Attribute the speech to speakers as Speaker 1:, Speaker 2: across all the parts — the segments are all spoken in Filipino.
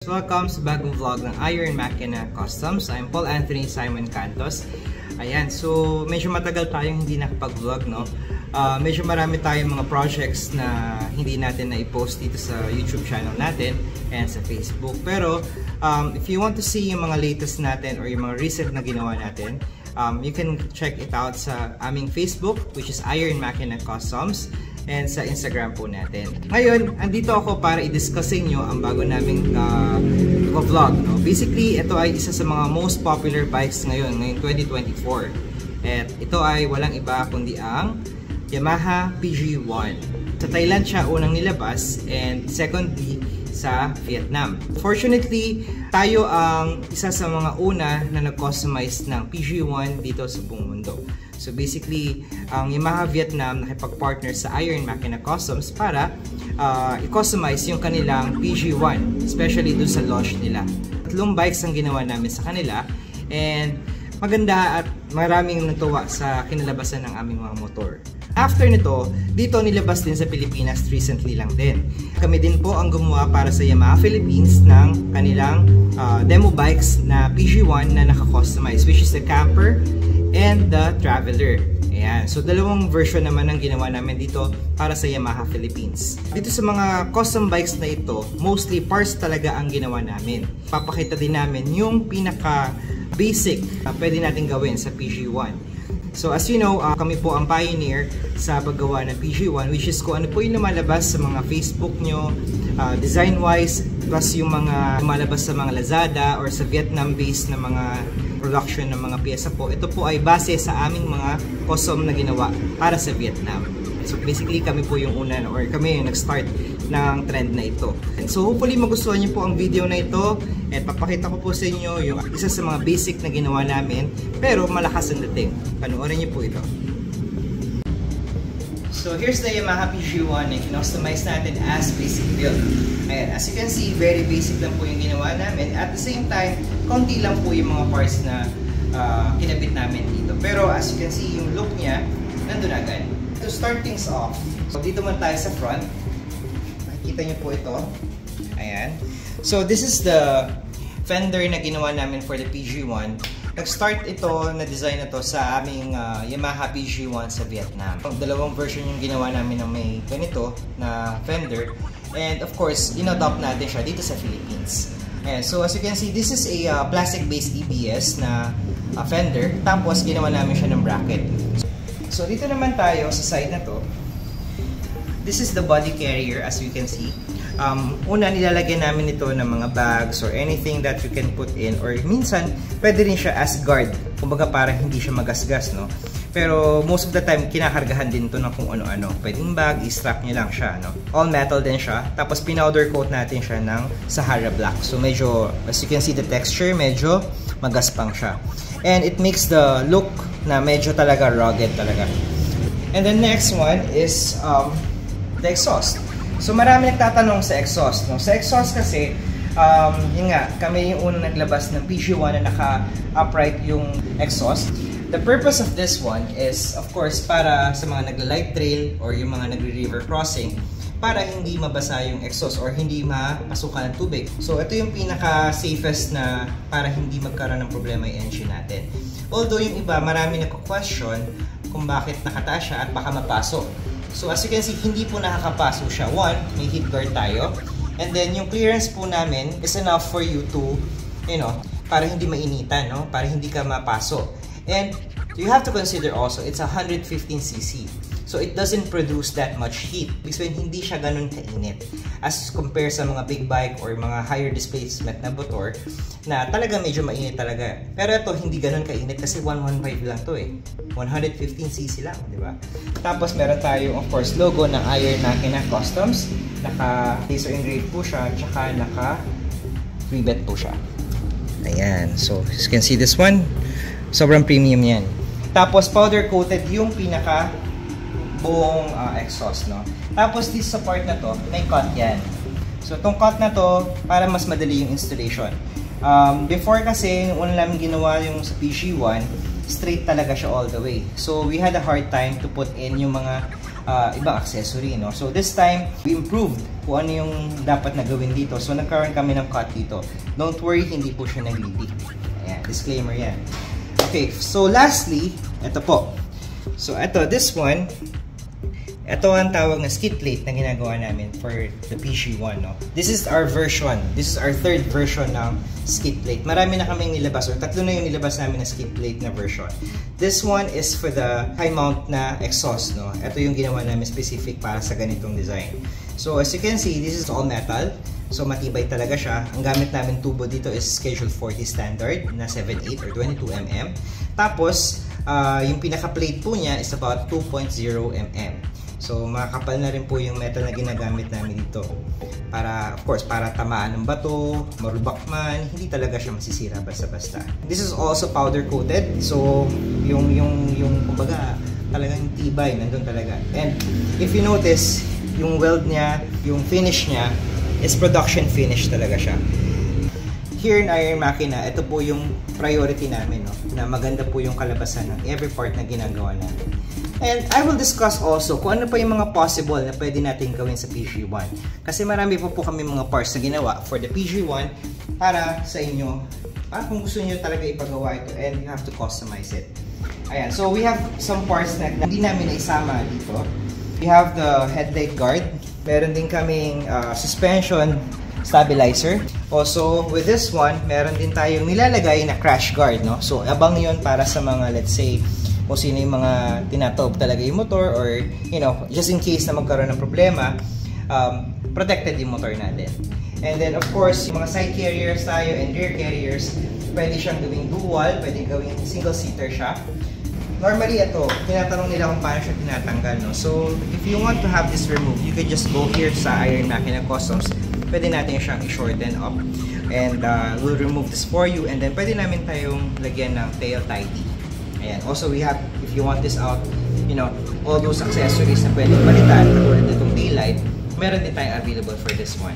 Speaker 1: Welcome sa bagong vlog ng Iron Makina Customs. I'm Paul Anthony Simon Cantos. Ayan, so medyo matagal tayong hindi nakapag-vlog, no? Medyo marami tayong mga projects na hindi natin na-post dito sa YouTube channel natin and sa Facebook. Pero if you want to see yung mga latest natin or yung mga recent na ginawa natin, you can check it out sa aming Facebook, which is Iron Makina Customs, and sa Instagram po natin. Ngayon, andito ako para i-discuss sa inyo ang bago naming vlog, no? Basically, ito ay isa sa mga most popular bikes ngayong 2024. At ito ay walang iba kundi ang Yamaha PG1. Sa Thailand siya unang nilabas, and secondly sa Vietnam. Fortunately, tayo ang isa sa mga una na nag-customize ng PG1 dito sa buong mundo. So basically, ang Yamaha Vietnam nakipag-partner sa Iron Makina Customs para i-customize yung kanilang PG1, especially dun sa launch nila. 3 bikes ang ginawa namin sa kanila, and maganda at maraming natuwa sa kinalabasan ng aming mga motor. After nito, dito nilabas din sa Pilipinas recently lang din. Kami din po ang gumawa para sa Yamaha Philippines ng kanilang demo bikes na PG1 na naka-customize, which is the Camper and the Traveler. Ayan. So, 2 version naman ang ginawa namin dito para sa Yamaha Philippines. Dito sa mga custom bikes na ito, mostly parts talaga ang ginawa namin. Papakita din namin yung pinaka-basic na pwede natin gawin sa PG1. So, as you know, kami po ang pioneer sa paggawa ng PG1, which is kung ano po yung lumalabas sa mga Facebook nyo, design-wise, plus yung mga lumalabas sa mga Lazada or sa Vietnam-based na mga production ng mga pyesa po. Ito po ay base sa aming mga custom na ginawa para sa Vietnam. So basically kami po yung una, or kami yung nag-start ng trend na ito. And so hopefully magustuhan niyo po ang video na ito, at papakita ko po sa inyo yung isa sa mga basic na ginawa namin pero malakas ang dating. Panoorin niyo po ito. So here's the Yamaha PG1 na kinostomize natin as basic build. Ayan, as you can see, very basic lang po yung ginawa namin. At the same time, konti lang po yung mga parts na kinabit namin dito. Pero as you can see, yung look niya, nandun agad. To start things off, so dito man tayo sa front. Makikita niyo po ito. Ayan. So this is the fender na ginawa namin for the PG1. Nag-start ito na design na to sa aming Yamaha PG1 sa Vietnam. 2 version yung ginawa namin ng may ganito na fender. And of course, in-adopt natin siya dito sa Philippines. Ayan. So as you can see, this is a plastic-based ABS na fender. Tapos ginawa namin siya ng bracket. So dito naman tayo sa side na to. This is the body carrier, as you can see. Una, nilalagyan namin ito ng mga bags or anything that you can put in, or minsan pwede rin siya as guard, kumbaga para hindi siya magasgas, no? Pero most of the time kinakargahan din to ng kung ano-ano. Pwedeng bag, i-strap niya lang siya, no? All metal din siya. Tapos pinowder coat natin siya ng Sahara Black. So medyo, as you can see, the texture medyo magaspang siya. And it makes the look na medyo talaga rugged talaga. And the next one is the exhaust. So marami nagtatanong sa exhaust, no? Sa exhaust kasi, yun nga, kami yung unang naglabas ng PG1 na naka-upright yung exhaust. The purpose of this one is, of course, para sa mga nagla-light trail or yung mga nagre-river crossing, para hindi mabasa yung exhaust or hindi mapasukan ng tubig. So ito yung pinaka-safest na para hindi magkaroon ng problema yung engine natin. Although yung iba, marami nagko-question kung bakit nakataas siya at baka mapasok. So as you can see, hindi po nakakapaso siya. One, may heat guard tayo. And then yung clearance po namin is enough for you to, you know, para hindi mainitan, no? Para hindi ka mapaso. And you have to consider also, it's 115cc. So it doesn't produce that much heat. Because hindi siya ganun kainit. As compared sa mga big bike or mga higher displacement na motor, na talaga medyo mainit talaga. Pero ito, hindi ganun kainit kasi 115 lang to eh. 115cc lang, di ba? Tapos meron tayo, of course, logo ng Iron Makina Customs. Naka-laser engraved po siya, tsaka naka-rivet po siya. Ayan. So, as you can see this one, sobrang premium yan. Tapos, powder coated yung pinaka buong exhaust, no? Tapos, this sa part na to, may cut yan. So, itong cut na to, para mas madali yung installation. Before kasi, nung una namin ginawa yung sa PG1, straight talaga siya all the way. So, we had a hard time to put in yung mga ibang accessory, no? So this time, we improved kung ano yung dapat na gawin dito. So nagkaroon kami ng cut dito. Don't worry, hindi po siya nag-leak. Ayan, disclaimer yan. Okay, so lastly, ito po. So ito, this one, ito ang tawag na skid plate na ginagawa namin for the PG1, no? This is our version. This is our third version ng skid plate. Marami na kaming nilabas, or tatlo na yung nilabas namin na skid plate na version. This one is for the high mount na exhaust, no? Ito yung ginawa namin specific para sa ganitong design. So as you can see, this is all metal. So matibay talaga siya. Ang gamit namin tubo dito is Schedule 40 standard na 7/8 or 22 mm. Tapos, yung pinaka-plate po niya is about 2.0 mm. So makakapal na rin po yung metal na ginagamit namin dito. Para, of course, para tamaan ng bato, marubak man, hindi talaga siya masisira basta-basta. This is also powder coated. So yung kumbaga, talagang tibay, nandun talaga. And if you notice, yung weld niya, yung finish niya, is production finish talaga siya. Here in Iron Makina, ito po yung priority namin, no? Na maganda po yung kalabasan ng every part na ginagawa namin. And I will discuss also kung ano pa yung mga possible na pwede natin gawin sa PG1. Kasi marami po kami mga parts na ginawa for the PG1 para sa inyo. Kung gusto niyo talaga ipagawa ito, and you have to customize it. Ayan, so we have some parts na hindi namin naisama dito. We have the headlight guard. Meron din kaming suspension stabilizer. Also, with this one, meron din tayong nilalagay na crash guard, no? So, abang yon para sa mga, let's say, kung sino yung mga tinatawag talaga yung motor, or, you know, just in case na magkaroon ng problema, protected yung motor natin. And then, of course, yung mga side carriers tayo and rear carriers, pwede siyang gawing dual, pwede gawing single-seater siya. Normally, ito, tinatanong nila kung paano siya tinatanggal, no? So, if you want to have this removed, you can just go here sa Iron Makina Customs. Pwede natin siyang i-shorten up. And we'll remove this for you. And then, pwede namin tayong lagyan ng tail tidy. Ayan. Also, we have, if you want this out, you know, all those accessories na pwede palitan, katulad nitong taillight, meron din tayong available for this one.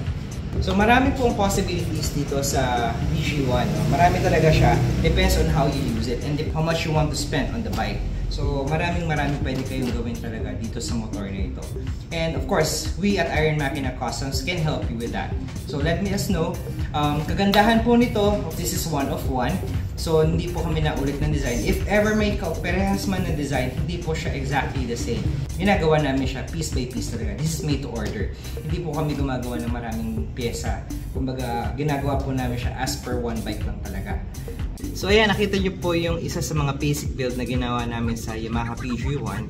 Speaker 1: So, marami pong possibilities dito sa PG1. No? Marami talaga siya. Depends on how you use it and how much you want to spend on the bike. So, maraming pwede kayong gawin talaga dito sa motor na ito. And of course, we at Iron Makina Customs can help you with that. So, let us know. Kagandahan po nito, this is one of one. So, hindi po kami naulit ng design. If ever may parehas man na design, hindi po siya exactly the same. Ginagawa namin siya piece by piece talaga. This is made to order. Hindi po kami gumagawa ng maraming pyesa. Kumbaga, ginagawa po namin siya as per one bike lang talaga. So ayan, nakita nyo po yung isa sa mga basic build na ginawa namin sa Yamaha PG1.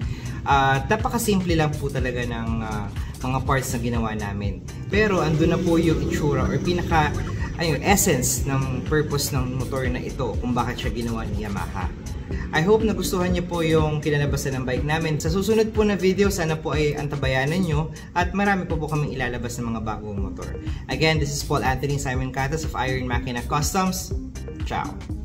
Speaker 1: Napakasimple lang po talaga ng mga parts na ginawa namin. Pero andun na po yung itsura or essence ng purpose ng motor na ito kung bakit siya ginawa ni Yamaha. I hope nagustuhan niyo po yung kinalabasan ng bike namin. Sa susunod po na video, sana po ay antabayanan nyo at marami po kaming ilalabas ng mga bagong motor. Again, this is Paul Anthony Simon Catas of Iron Makina Customs. Ciao!